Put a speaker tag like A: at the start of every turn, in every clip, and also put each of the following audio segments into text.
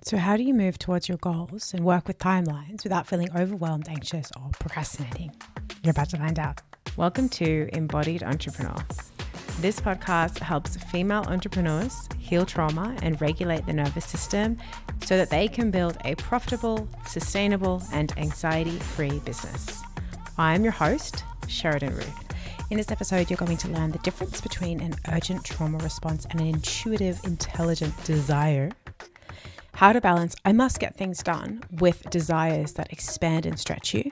A: So how do you move towards your goals and work with timelines without feeling overwhelmed, anxious, or procrastinating? You're about to find out. Welcome to Embodied Entrepreneur. This podcast helps female entrepreneurs heal trauma and regulate the nervous system so that they can build a profitable, sustainable, and anxiety-free business. I'm your host, Sheridan Ruth. In this episode, you're going to learn the difference between an urgent trauma response and an intuitive, intelligent desire. How to balance I must get things done with desires that expand and stretch you,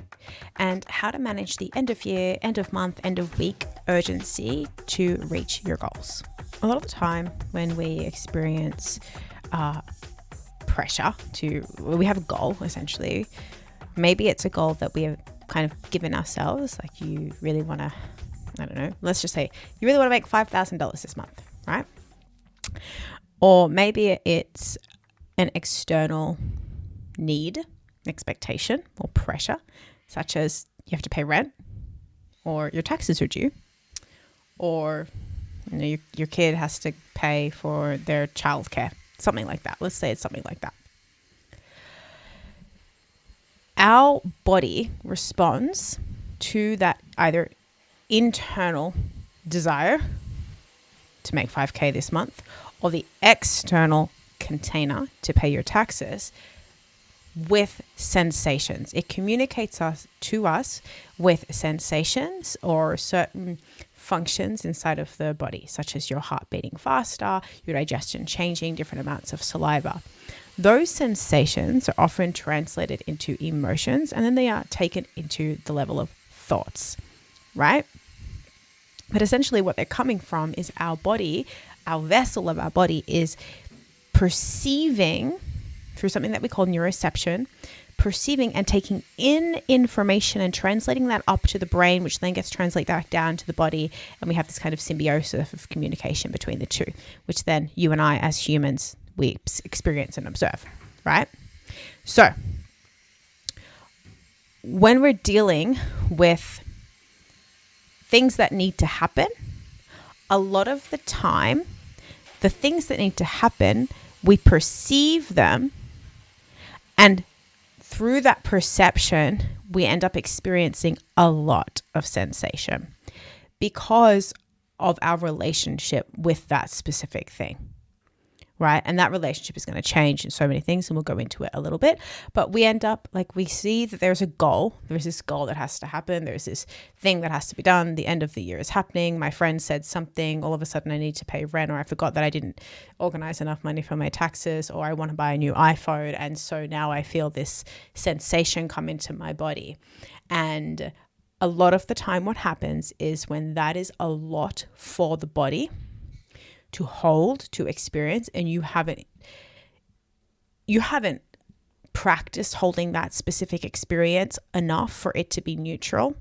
A: and how to manage the end of year, end of month, end of week urgency to reach your goals. A lot of the time when we experience pressure we have a goal essentially. Maybe it's a goal that we have kind of given ourselves, like you really want to, I don't know, let's just say you really want to make $5,000 this month, right? Or maybe it's an external need, expectation, or pressure, such as you have to pay rent, or your taxes are due, or your kid has to pay for their childcare, something like that. Let's say it's something like that. Our body responds to that either internal desire to make 5K this month, or the external container to pay your taxes with sensations. It communicates to us with sensations or certain functions inside of the body, such as your heart beating faster, your digestion changing, different amounts of saliva. Those sensations are often translated into emotions, and then they are taken into the level of thoughts, right? But essentially what they're coming from is our body, our vessel of our body is perceiving through something that we call neuroception, perceiving and taking in information and translating that up to the brain, which then gets translated back down to the body. And we have this kind of symbiosis of communication between the two, which then you and I as humans, we experience and observe, right? So when we're dealing with things that need to happen, a lot of the time, the things that need to happen, we perceive them, and through that perception, we end up experiencing a lot of sensation because of our relationship with that specific thing, right? And that relationship is going to change in so many things, and we'll go into it a little bit. But we end up we see that there's a goal. There's this goal that has to happen. There's this thing that has to be done. The end of the year is happening. My friend said something. All of a sudden I need to pay rent, or I forgot that I didn't organize enough money for my taxes, or I want to buy a new iPhone. And so now I feel this sensation come into my body. And a lot of the time what happens is when that is a lot for the body to hold, to experience, and you haven't practiced holding that specific experience enough for it to be neutral,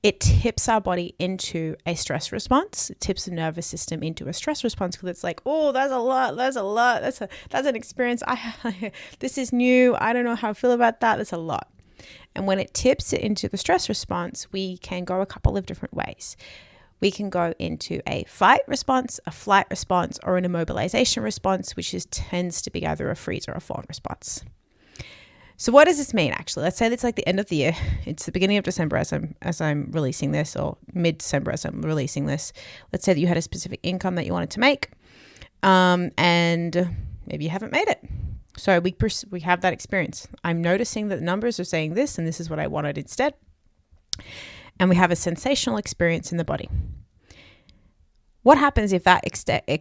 A: it tips our body into a stress response. It tips the nervous system into a stress response because it's like, oh, that's a lot. That's an experience. This is new. I don't know how I feel about that. That's a lot. And when it tips it into the stress response, we can go a couple of different ways. We can go into a fight response, a flight response, or an immobilization response, which tends to be either a freeze or a fawn response. So what does this mean actually? Let's say it's like the end of the year. It's the beginning of December as I'm releasing this, or mid-December as I'm releasing this. Let's say that you had a specific income that you wanted to make, and maybe you haven't made it. So we have that experience. I'm noticing that the numbers are saying this, and this is what I wanted instead. And we have a sensational experience in the body. What happens if that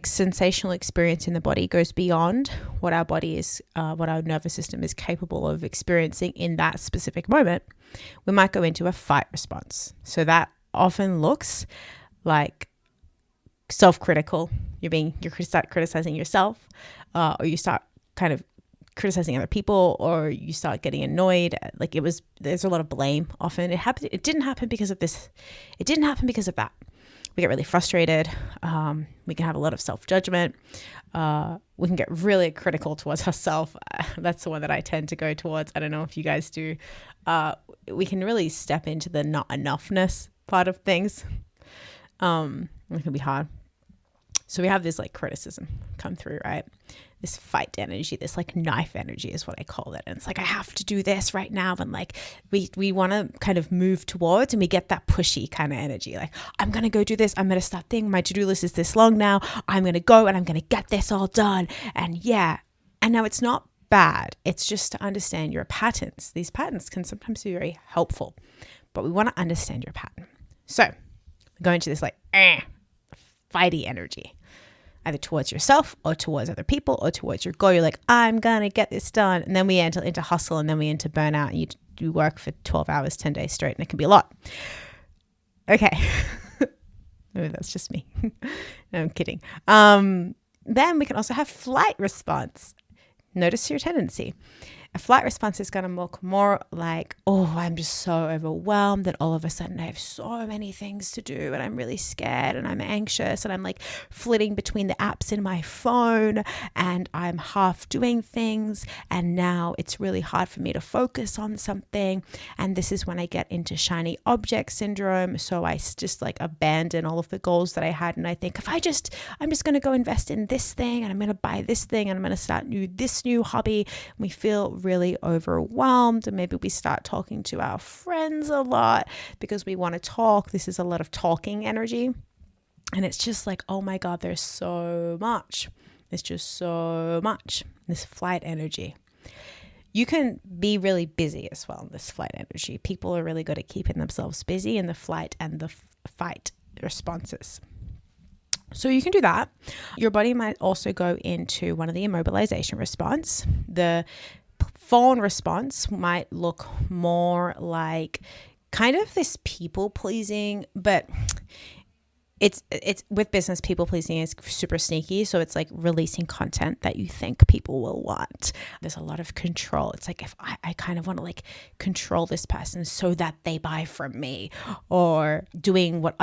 A: sensational experience in the body goes beyond what our body is, what our nervous system is capable of experiencing in that specific moment? We might go into a fight response. So that often looks like self-critical. You start criticizing yourself, or you start kind of criticizing other people, or you start getting annoyed. There's a lot of blame often. It didn't happen because of this. It didn't happen because of that. We get really frustrated. We can have a lot of self-judgment. We can get really critical towards ourselves. That's the one that I tend to go towards. I don't know if you guys do. We can really step into the not enoughness part of things. It can be hard. So we have this like criticism come through, right? this fight energy, this like knife energy is what I call it. And it's like, I have to do this right now. And like we want to kind of move towards, and we get that pushy kind of energy. Like, I'm going to go do this. I'm going to start thinking my to-do list is this long now. I'm going to go and I'm going to get this all done. And and now it's not bad. It's just to understand your patterns. These patterns can sometimes be very helpful, but we want to understand your pattern. So we go into this like fighty energy, either towards yourself or towards other people or towards your goal. You're like, I'm going to get this done. And then we enter into hustle, and then we enter burnout, and you work for 12 hours, 10 days straight, and it can be a lot. Okay. Maybe that's just me. No, I'm kidding. Then we can also have flight response. Notice your tendency. A flight response is going to look more like, oh, I'm just so overwhelmed that all of a sudden I have so many things to do, and I'm really scared, and I'm anxious, and I'm like flitting between the apps in my phone, and I'm half doing things, and now it's really hard for me to focus on something. And this is when I get into shiny object syndrome. So I just like abandon all of the goals that I had, and I think, I'm just going to go invest in this thing, and I'm going to buy this thing, and I'm going to start this new hobby. And we feel really overwhelmed, and maybe we start talking to our friends a lot because we want to talk. This is a lot of talking energy, and it's just like, oh my God, there's so much. There's just so much. This flight energy. You can be really busy as well in this flight energy. People are really good at keeping themselves busy in the flight and the fight responses. So you can do that. Your body might also go into one of the immobilization response. The fawn response might look more like kind of this people pleasing, but it's with business, people pleasing is super sneaky. So it's like releasing content that you think people will want. There's a lot of control. It's like, if I kind of want to like control this person so that they buy from me, or doing what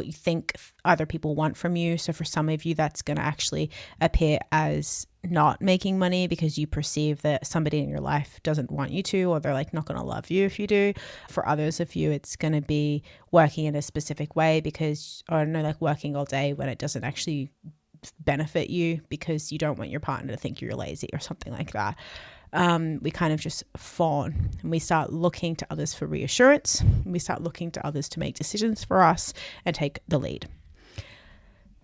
A: you think other people want from you. So for some of you, that's going to actually appear as not making money because you perceive that somebody in your life doesn't want you to, or they're like not going to love you if you do. For others of you, it's going to be working in a specific way because, or no, like working all day when it doesn't actually benefit you because you don't want your partner to think you're lazy or something like that. We kind of just fawn, and we start looking to others for reassurance. We start looking to others to make decisions for us and take the lead.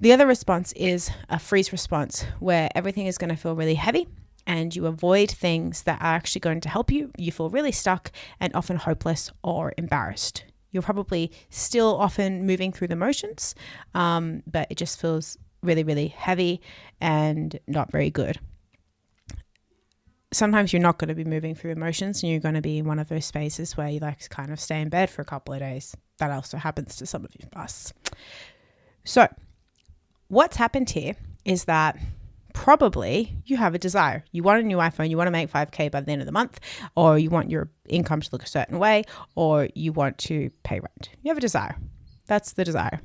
A: The other response is a freeze response, where everything is going to feel really heavy and you avoid things that are actually going to help you. You feel really stuck and often hopeless or embarrassed. You're probably still often moving through the motions, but it just feels really, really heavy and not very good. Sometimes you're not going to be moving through emotions, and you're going to be in one of those spaces where you like kind of stay in bed for a couple of days. That also happens to some of us. So what's happened here is that probably you have a desire. You want a new iPhone, you want to make 5K by the end of the month, or you want your income to look a certain way, or you want to pay rent. You have a desire. That's the desire.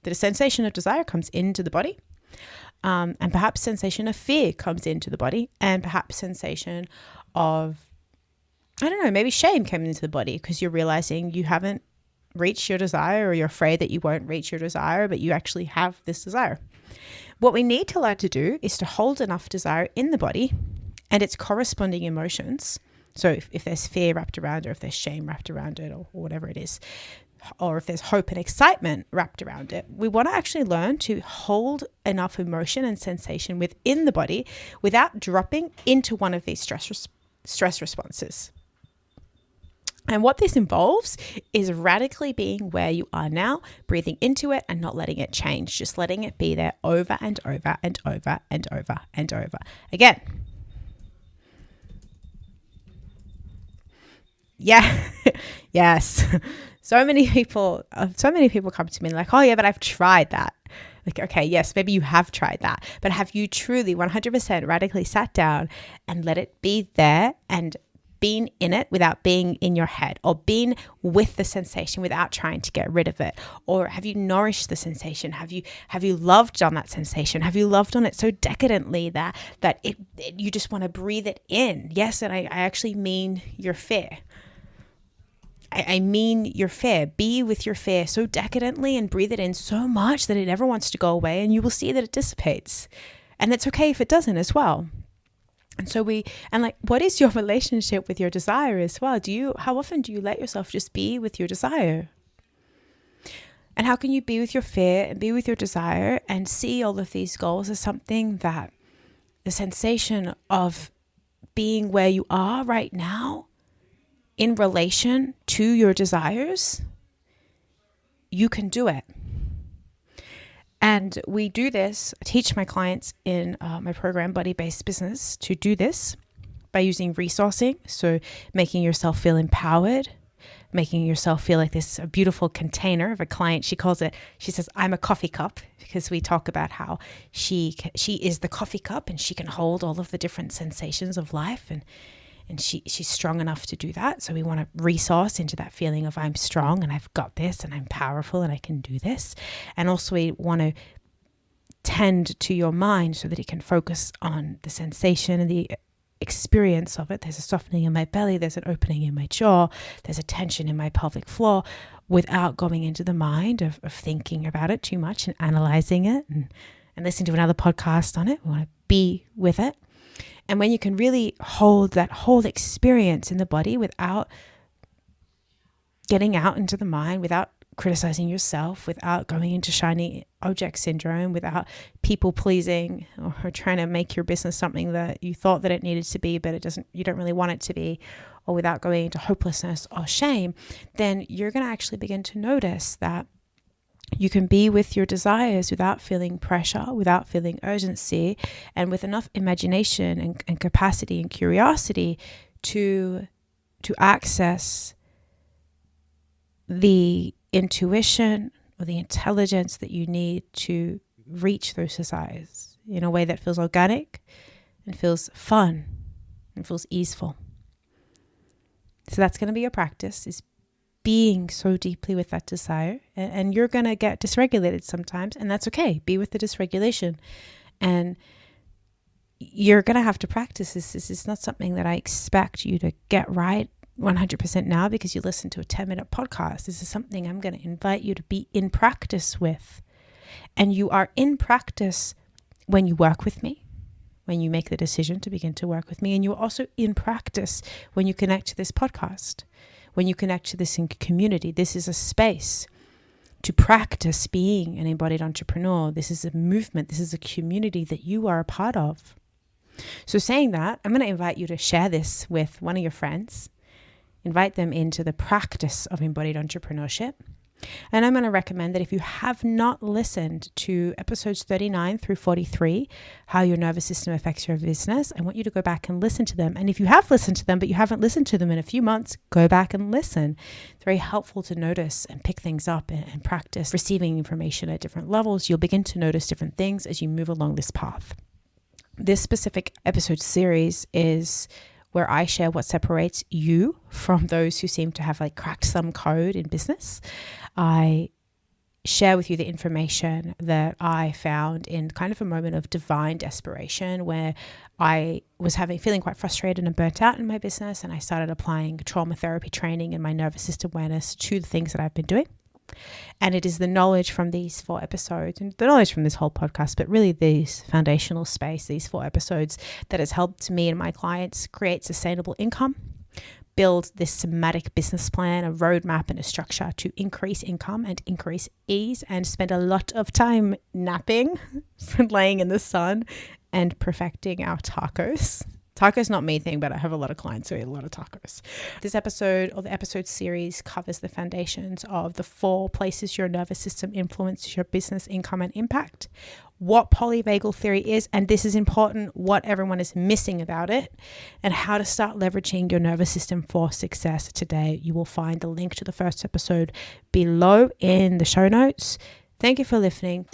A: The sensation of desire comes into the body, and perhaps sensation of fear comes into the body, and perhaps sensation of, I don't know, maybe shame came into the body because you're realizing you haven't reach your desire, or you're afraid that you won't reach your desire, but you actually have this desire. What we need to learn to do is to hold enough desire in the body and its corresponding emotions. So if there's fear wrapped around it, or if there's shame wrapped around it, or whatever it is, or if there's hope and excitement wrapped around it, we want to actually learn to hold enough emotion and sensation within the body without dropping into one of these stress responses. And what this involves is radically being where you are now, breathing into it and not letting it change, just letting it be there over and over and over and over and over again. Yeah, yes. So many people come to me like, oh yeah, but I've tried that. Like, okay, yes, maybe you have tried that, but have you truly 100% radically sat down and let it be there and been in it without being in your head, or been with the sensation without trying to get rid of it? Or have you nourished the sensation? Have you loved on that sensation? Have you loved on it so decadently that you just want to breathe it in? Yes, and I actually mean your fear. I mean your fear. Be with your fear so decadently and breathe it in so much that it never wants to go away, and you will see that it dissipates. And it's okay if it doesn't as well. And so what is your relationship with your desire as well? How often do you let yourself just be with your desire? And how can you be with your fear and be with your desire and see all of these goals as something that the sensation of being where you are right now in relation to your desires, you can do it. And we do this, I teach my clients in my program, Body-Based Business, to do this by using resourcing. So making yourself feel empowered, making yourself feel like this beautiful container of a client. She says, I'm a coffee cup, because we talk about how she is the coffee cup and she can hold all of the different sensations of life. And she's strong enough to do that. So we want to resource into that feeling of I'm strong and I've got this and I'm powerful and I can do this. And also we want to tend to your mind so that it can focus on the sensation and the experience of it. There's a softening in my belly. There's an opening in my jaw. There's a tension in my pelvic floor, without going into the mind of thinking about it too much and analyzing it and listening to another podcast on it. We want to be with it. And when you can really hold that whole experience in the body without getting out into the mind, without criticizing yourself, without going into shiny object syndrome, without people pleasing or trying to make your business something that you thought that it needed to be, but you don't really want it to be, or without going into hopelessness or shame, then you're going to actually begin to notice that you can be with your desires without feeling pressure, without feeling urgency, and with enough imagination and capacity and curiosity to access the intuition or the intelligence that you need to reach those desires in a way that feels organic and feels fun and feels easeful. So that's going to be your practice, is being so deeply with that desire. And you're going to get dysregulated sometimes, and that's okay. Be with the dysregulation. And you're going to have to practice this. This is not something that I expect you to get right 100% now because you listen to a 10-minute podcast. This is something I'm going to invite you to be in practice with. And you are in practice when you work with me, when you make the decision to begin to work with me. And you're also in practice when you connect to this podcast, when you connect to this community. This is a space to practice being an embodied entrepreneur. This is a movement. This is a community that you are a part of. So saying that, I'm going to invite you to share this with one of your friends. Invite them into the practice of embodied entrepreneurship. And I'm going to recommend that if you have not listened to episodes 39 through 43, how your nervous system affects your business, I want you to go back and listen to them. And if you have listened to them, but you haven't listened to them in a few months, go back and listen. It's very helpful to notice and pick things up and practice receiving information at different levels. You'll begin to notice different things as you move along this path. This specific episode series is where I share what separates you from those who seem to have cracked some code in business. I share with you the information that I found in kind of a moment of divine desperation where I was feeling quite frustrated and burnt out in my business, and I started applying trauma therapy training and my nervous system awareness to the things that I've been doing. And it is the knowledge from these 4 episodes and the knowledge from this whole podcast, but really these foundational space, these 4 episodes, that has helped me and my clients create sustainable income, build this somatic business plan, a roadmap and a structure to increase income and increase ease, and spend a lot of time napping, laying in the sun and perfecting our tacos. Tacos not me thing, but I have a lot of clients who eat a lot of tacos. This episode, or the episode series, covers the foundations of the 4 places your nervous system influences your business, income, and impact, what polyvagal theory is, and this is important, what everyone is missing about it, and how to start leveraging your nervous system for success today. You will find the link to the first episode below in the show notes. Thank you for listening.